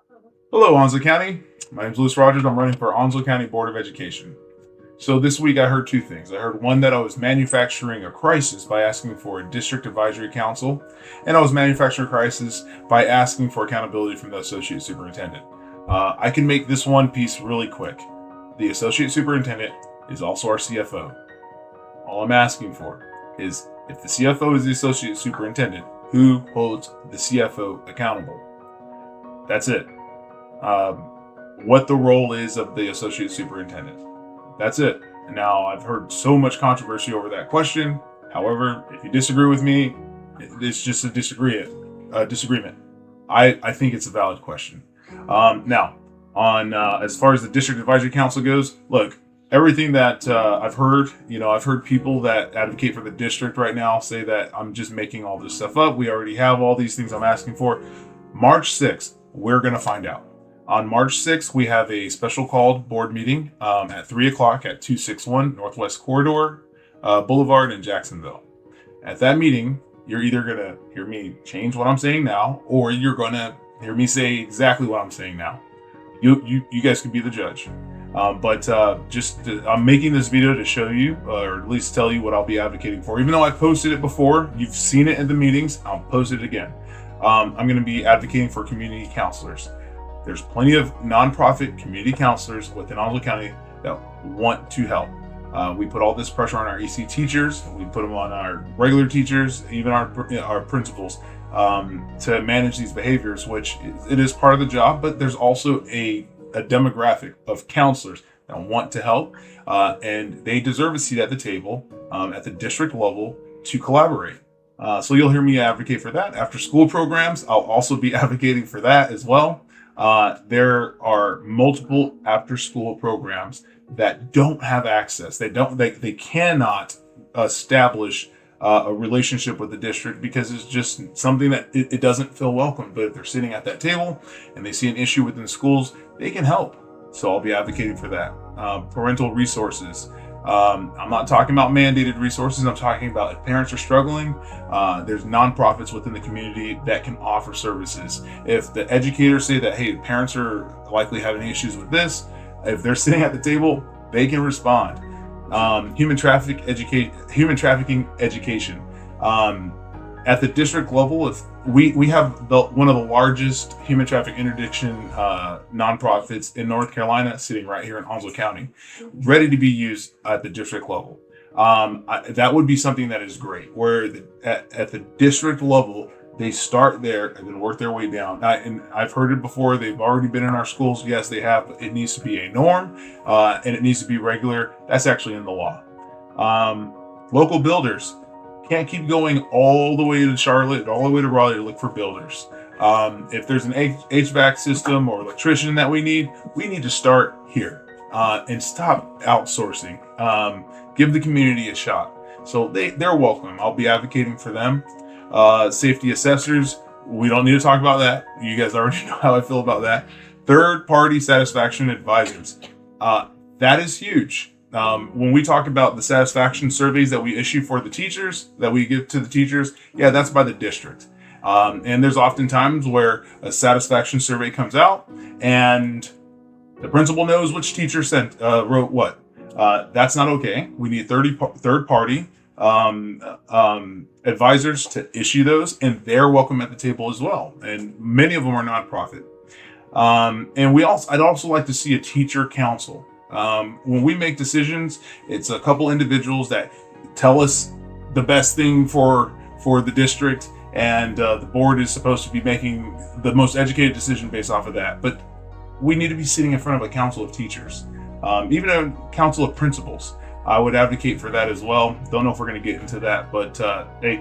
Hello, Onslow County. My name is Lewis Rogers. I'm running for Onslow County Board of Education. So this week I heard two things. I heard one that I was manufacturing a crisis by asking for a district advisory council, and I was manufacturing a crisis by asking for accountability from the associate superintendent. I can make this one piece really quick. The associate superintendent is also our CFO. All I'm asking for is if the CFO is the associate superintendent, who holds the CFO accountable? That's it. What the role is of the associate superintendent. That's it. Now, I've heard so much controversy over that question. However, if you disagree with me, it's just a disagreement. I think it's a valid question. Now, on as far as the district advisory council goes, look, everything that I've heard, I've heard people that advocate for the district right now say that I'm just making all this stuff up. We already have all these things I'm asking for. March 6th, we're going to find out. On March 6th, we have a special called board meeting at 3 o'clock at 261 Northwest Corridor Boulevard in Jacksonville. At that meeting, you're either going to hear me change what I'm saying now, or you're going to hear me say exactly what I'm saying now. You guys can be the judge. I'm making this video to show you, or at least tell you what I'll be advocating for. Even though I posted it before, you've seen it in the meetings, I'll post it again. I'm going to be advocating for community counselors. There's plenty of nonprofit community counselors within Onslow County that want to help. We put all this pressure on our EC teachers. We put them on our regular teachers, even our principals, to manage these behaviors, which it is part of the job. But there's also a demographic of counselors that want to help, and they deserve a seat at the table at the district level to collaborate. So you'll hear me advocate for that. After school programs, I'll also be advocating for that as well. There are multiple after school programs that don't have access. They cannot establish a relationship with the district because it's just something that it doesn't feel welcome. But if they're sitting at that table and they see an issue within the schools, they can help. So I'll be advocating for that. Parental resources. I'm not talking about mandated resources. I'm talking about if parents are struggling, there's nonprofits within the community that can offer services. If the educators say that, hey, parents are likely having issues with this, if they're sitting at the table, they can respond. Human trafficking education. At the district level, if we have one of the largest human trafficking interdiction nonprofits in North Carolina, sitting right here in Onslow County, ready to be used at the district level. That would be something that is great. Where at the district level, they start there and then work their way down. And I've heard it before. They've already been in our schools. Yes, they have. But it needs to be a norm, and it needs to be regular. That's actually in the law. Local builders. Can't keep going all the way to Charlotte, all the way to Raleigh to look for builders. If there's an HVAC system or electrician that we need to start here and stop outsourcing. Give the community a shot. So they're welcome. I'll be advocating for them. Safety assessors, we don't need to talk about that. You guys already know how I feel about that. Third-party satisfaction advisors. That is huge. When we talk about the satisfaction surveys that we issue for the teachers, that we give to the teachers, yeah, that's by the district. And there's often times where a satisfaction survey comes out and the principal knows which teacher wrote what. That's not okay. We need third-party advisors to issue those, and they're welcome at the table as well. And many of them are nonprofit. I'd also like to see a teacher council. When we make decisions, it's a couple individuals that tell us the best thing for the district, and the board is supposed to be making the most educated decision based off of that. But we need to be sitting in front of a council of teachers, even a council of principals. I would advocate for that as well. Don't know if we're going to get into that, but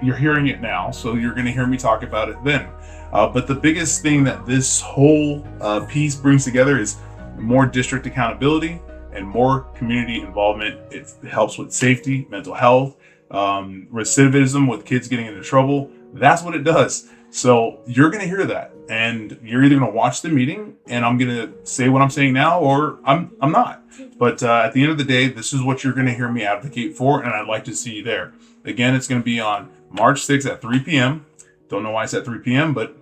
you're hearing it now, so you're going to hear me talk about it then. But the biggest thing that this whole piece brings together is more district accountability and more community involvement. It helps with safety, mental health, recidivism with kids getting into trouble. That's what it does. So you're going to hear that, and you're either going to watch the meeting and I'm going to say what I'm saying now, or I'm not. But at the end of the day, this is what you're going to hear me advocate for, and I'd like to see you there. Again, it's going to be on March 6th at 3 p.m. Don't know why it's at 3 p.m., but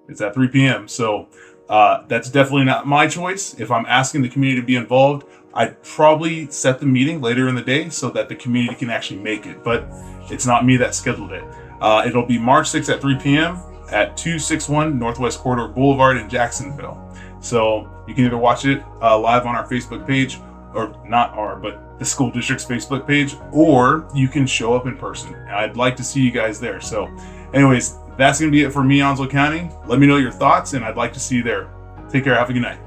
it's at 3 p.m. So That's definitely not my choice. If I'm asking the community to be involved, I'd probably set the meeting later in the day so that the community can actually make it, but it's not me that scheduled it. It'll be March 6th at 3 p.m. at 261 Northwest Corridor Boulevard in Jacksonville. So you can either watch it live on our Facebook page, or not our, but the school district's Facebook page, or you can show up in person. I'd like to see you guys there. So anyways, that's going to be it for me, Onslow County. Let me know your thoughts, and I'd like to see you there. Take care. Have a good night.